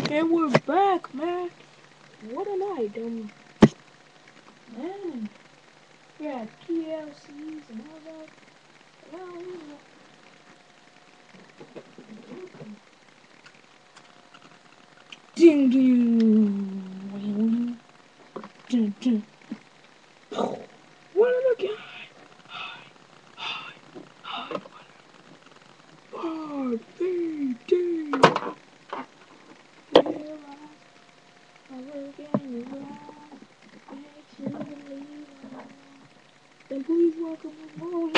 And we're back, man. What a night, man. We had PLCs and all that. Well, ding ding. Ding ding. What a guy. Hi. Oh, ding ding. Then please welcome the world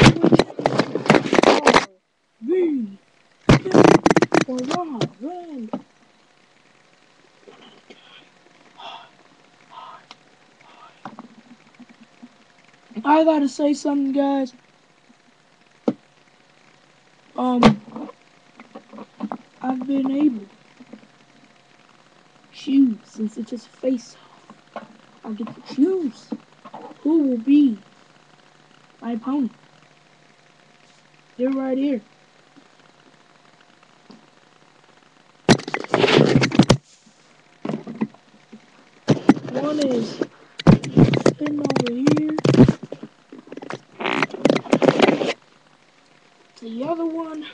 V or Rob Rand. I gotta say something, guys. I've been able to choose since it's just face off. I get to choose who will be my opponent. They're right here. One is sitting over here. The other one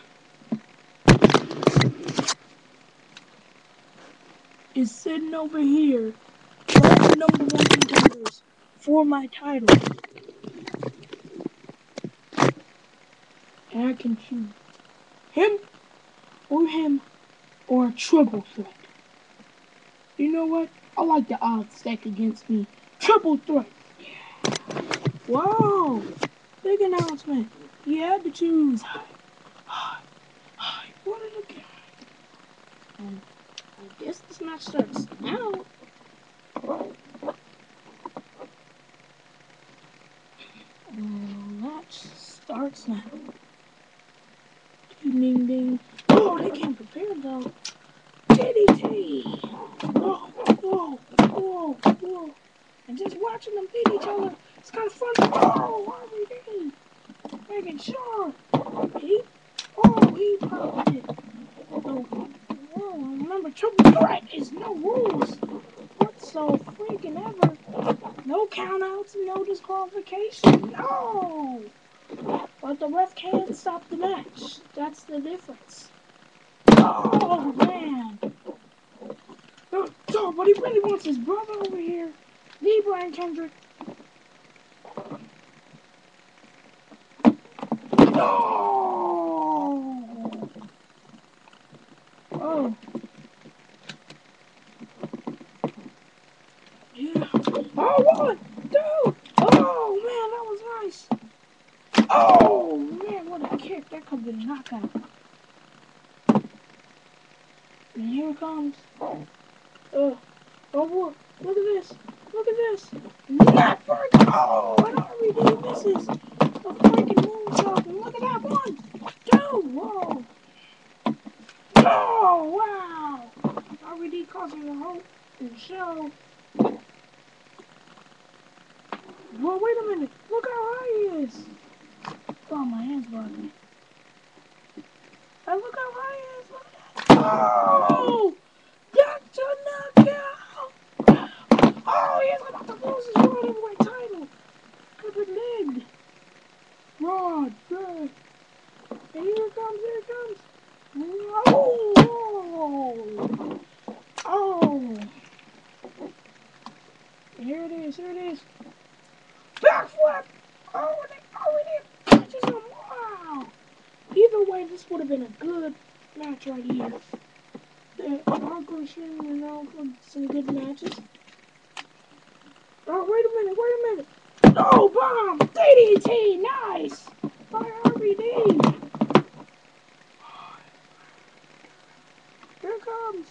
is sitting over here. All the #1 contenders for my title. And I can choose him or a triple threat. You know what? I like the odds stacked against me. Triple threat. Yeah. Wow. Big announcement. You had to choose. What a look at. And I guess this match starts now. Match starts now. Ding ding ding. Oh, they came prepared though. DDT. Whoa. And just watching them beat each other, it's kind of fun. Oh, RVD. Making sure. He popped it. Oh, remember, triple threat is no rules. What's so freaking ever? No countouts, no disqualification. No! But the ref can't stop the match. That's the difference. Oh, man. Oh, but he really wants his brother over here. The Brian Kendrick. No! Oh. Yeah. Oh, 1, 2. Oh, man, that was nice. Oh, man, what a kick. That could have been a knockout. And here it comes. Oh, boy. Look at this. Not for a goal. And RVD misses a freaking moonsault. And look at that. 1, 2. Whoa. Oh, wow. RVD causing the hope and show. Well, wait a minute. Look how high he is. Oh, my hand's bugging. And look how high he is. Look at that. Oh! That's a knockout! Oh, he's about to lose his world heavyweight title. Could have been named. Rod, good. And here it comes. Oh! Here it is. Backflip! Oh, and it catches him. Wow! Either way, this would have been a good match right here. Hardcore streaming for some good matches. Oh, wait a minute. Oh, bomb! DDT! Nice! By RVD! Here comes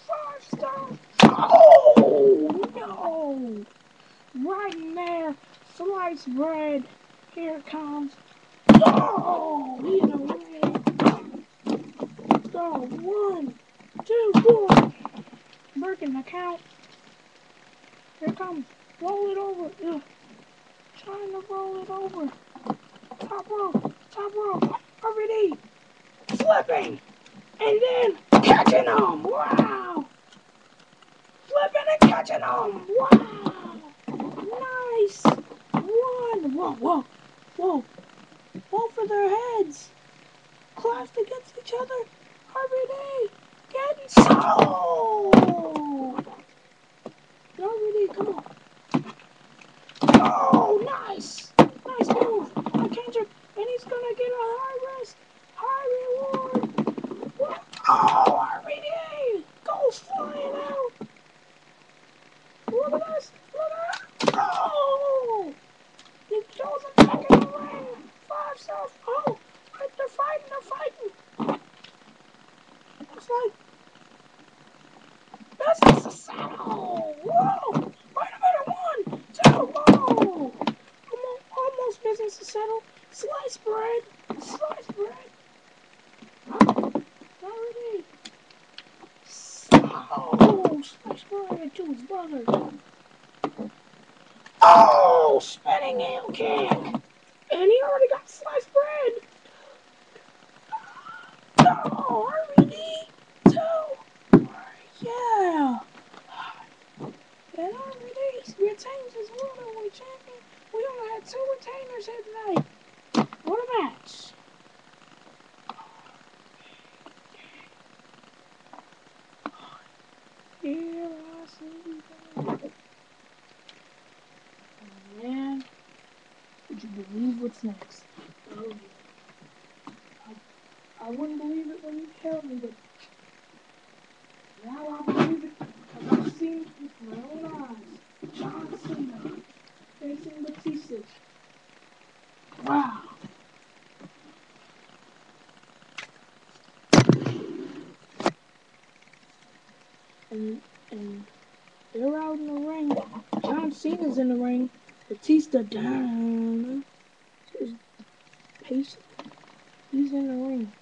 5-star. Oh, no! Right in there. Sliced bread. Here it comes. Oh, either way. Oh, 1, 2, 4. Breaking the count. Here it comes. Roll it over. Ugh. Trying to roll it over. Top rope. RVD. Flipping. And then catching him. Wow. Boom! Wow! Nice! One! Whoa, whoa, whoa! Both of their heads clashed against each other. RVD getting so! RVD, come on. Oh, nice! Nice move by Kendrick. And he's gonna get a high risk, high reward. What? Oh, RVD goes flying out. Look at this! Look at that! Oh! He throws him back in the ring. 5-self. Oh! They're fighting. They're fighting. Looks like Business is settled. Whoa! Wait a minute. 1, 2, whoa! Almost business is settled. Slice bread. Slice bread. Oh, already. Oh, slice bread to his brother. Oh, spinning heel kick. And he already got sliced bread. No, RVD. 2. Yeah. And RVD retains his World Heavyweight Champion. We only had 2 retainers here tonight. What a match. Here I see. Oh man, would you believe what's next? Oh yeah. I wouldn't believe it when you tell me, but now I believe it because I've seen it with my own eyes. John Cena facing Batista. Wow. And they're out in the ring. John Cena's in the ring. Batista down. Just patient. He's in the ring.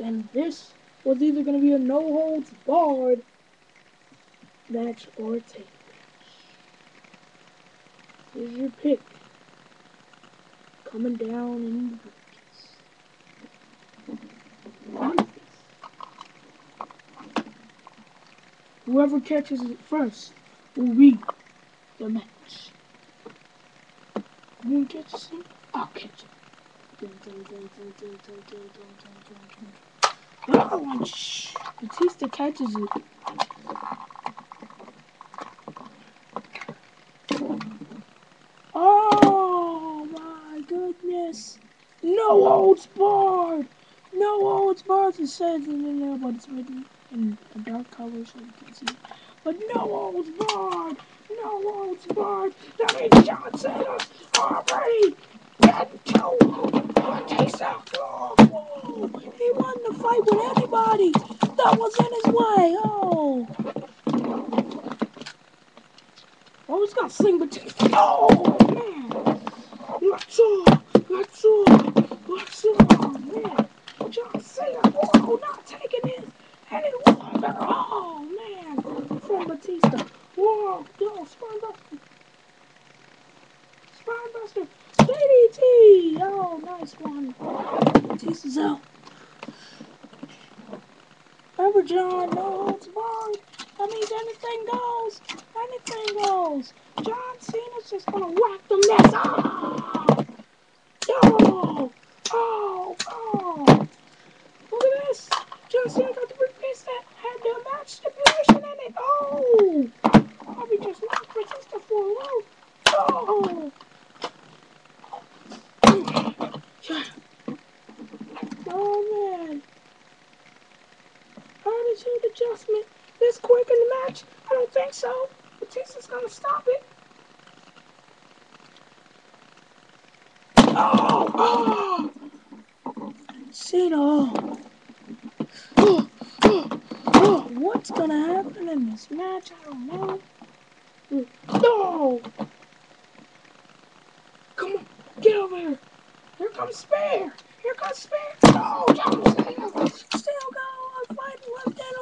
And this was either going to be a no-holds-barred match or a tape match. Here's your pick. Coming down in the briefcase. Whoever catches it first will win the match. You want to catch it? I'll catch it. Another one. Shh. Batista catches it. Oh my goodness. No holds barred. No holds barred. It says it in there, but it's written in a dark color so you can see it. But no holds barred. No holds barred. That means John Cena's already getting 2. Batista. Oh, whoa. He won the fight with anybody that was in his way. Oh. Oh, he's got Sling Batista. Oh, man. Let's go, man. John Cena, whoa, not taking it any longer. Oh, man. From Batista. Whoa, yo, Spinebuster. Spinebuster. DDT. Oh, nice one. Batista's out. Remember, John, no holds barred. That means anything goes. Anything goes. John Cena's just gonna whack the mess. Ah! Yo! Oh! Oh! Look at this! John Cena got the briefcase that had the match stipulation in it. Oh! Probably just knocked Batista for a loop. Oh! Oh man! Attitude adjustment this quick in the match? I don't think so. Batista's gonna stop it. Oh! Oh! Cena! Oh! Oh! What's gonna happen in this match? I don't know. No! Come on, get over here. Here comes Spear. Here comes Spear. No, John Cena. Still go on fighting left hand.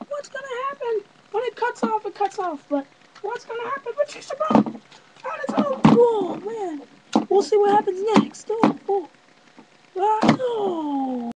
What's gonna happen? When it cuts off, it cuts off. But